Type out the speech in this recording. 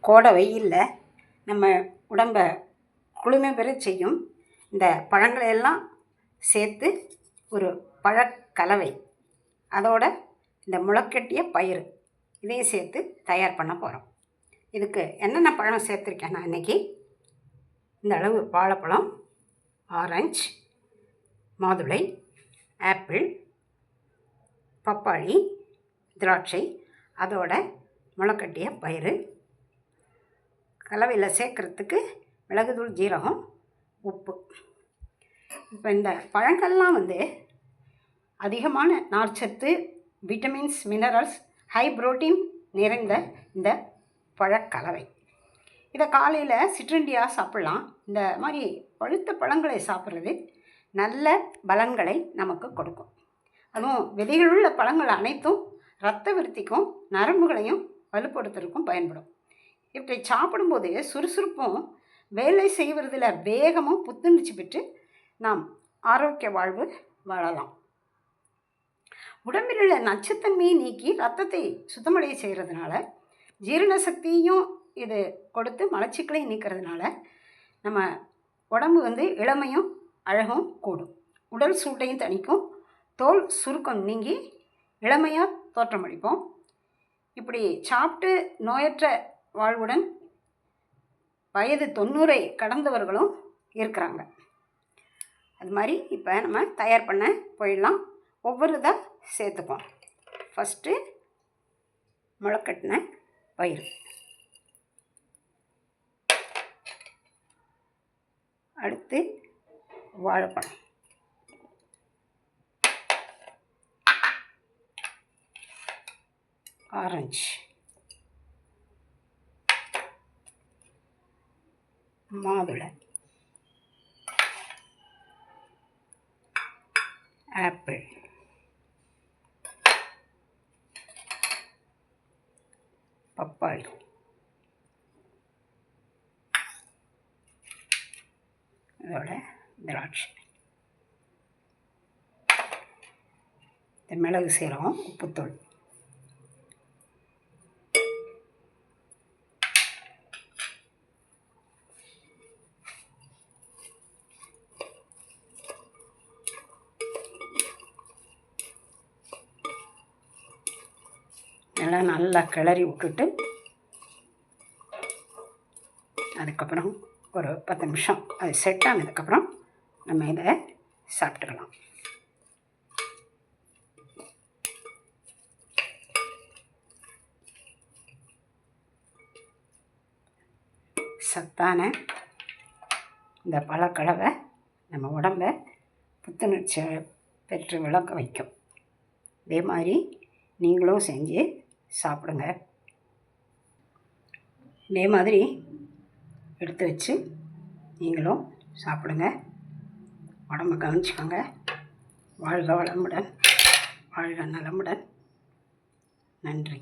கோடை வெயிலில் நம்ம உடம்பை குளுமை பெற செய்யும் இந்த பழங்களையெல்லாம் சேர்த்து ஒரு பழக்கலவை, அதோட இந்த முளைக்கட்டிய பயிறு இதையும் சேர்த்து தயார் பண்ண போகிறோம். இதுக்கு என்னென்ன பழம் சேர்த்துருக்கேன் நான் இன்றைக்கி, இந்த அளவு வாழைப்பழம், ஆரஞ்சு, மாதுளை, ஆப்பிள், பப்பாளி, திராட்சை, அதோட முளைக்கட்டிய பயிறு, கலவையில் சேர்க்குறதுக்கு மிளகுத்தூள், ஜீரகம், உப்பு. இப்போ இந்த பழங்கள்லாம் அதிகமான நார்ச்சத்து, விட்டமின்ஸ், மினரல்ஸ், ஹை புரோட்டீன் நிறைந்த இந்த பழக்கலவை. இதை காலையில் சிற்றுண்டியாக சாப்பிட்லாம். இந்த மாதிரி பழுத்த பழங்களை சாப்பிட்றது நல்ல பலன்களை நமக்கு கொடுக்கும். அதுவும் விதைகளுள்ள பழங்கள் அனைத்தும் இரத்த விருத்திக்கும் நரம்புகளையும் வலுப்படுத்துறதுக்கும் பயன்படும். இவற்றை சாப்பிடும்போது சுறுசுறுப்பும் வேலை செய்வதில் வேகமும் புத்துணர்ச்சி பெற்று நாம் ஆரோக்கிய வாழ்வு வாழலாம். உடம்பில் உள்ள நச்சுத்தன்மையை நீக்கி இரத்தத்தை சுத்தமடைய செய்கிறதுனால, ஜீரண சக்தியையும் இது கொடுத்து மலச்சிக்கலை நீக்கிறதுனால நம்ம உடம்பு இளமையும் அழகும் கூடும். உடல் சூட்டையும் தணிக்கும். தோல் சுருக்கம் நீங்கி இளமையாக தோற்றமளிப்போம். இப்படி சாப்பிட்டு நோயற்ற வாழ்வுடன் வயது 90 கடந்தவர்களும் இருக்கிறாங்க. அது மாதிரி இப்போ நம்ம தயார் பண்ண போயிடலாம். ஒவ்வொரு இதாக சேர்த்துப்போம். ஃபஸ்ட்டு முளைக்கட்டின பயிறு, அடுத்து வாழைப்பழம், ஆரஞ்சு, மாதுளை, ஆப்பிள், பப்பாளி, அதோட திராட்சை, இந்த மிளகு, சீரகம், உப்புத்தூள், எல்லாம் நல்லா கிளறி விட்டுட்டு அதுக்கப்புறம் ஒரு 10 நிமிஷம் அது செட் ஆனதுக்கப்புறம் நம்ம இதை சாப்பிட்டுக்கலாம். சத்தான இந்த பழக்கலவை நம்ம உடம்பை புத்துணர்ச்சி பெற்று விளக்க வைக்கும். இதே மாதிரி நீங்களும் செஞ்சு சாப்பிடுங்க. இதே மாதிரி எடுத்து வச்சு நீங்களும் சாப்பிடுங்க. உடம்பை கவனிச்சுக்கோங்க. வாழ்க வளமுடன், வாழ்க நலமுடன். நன்றி.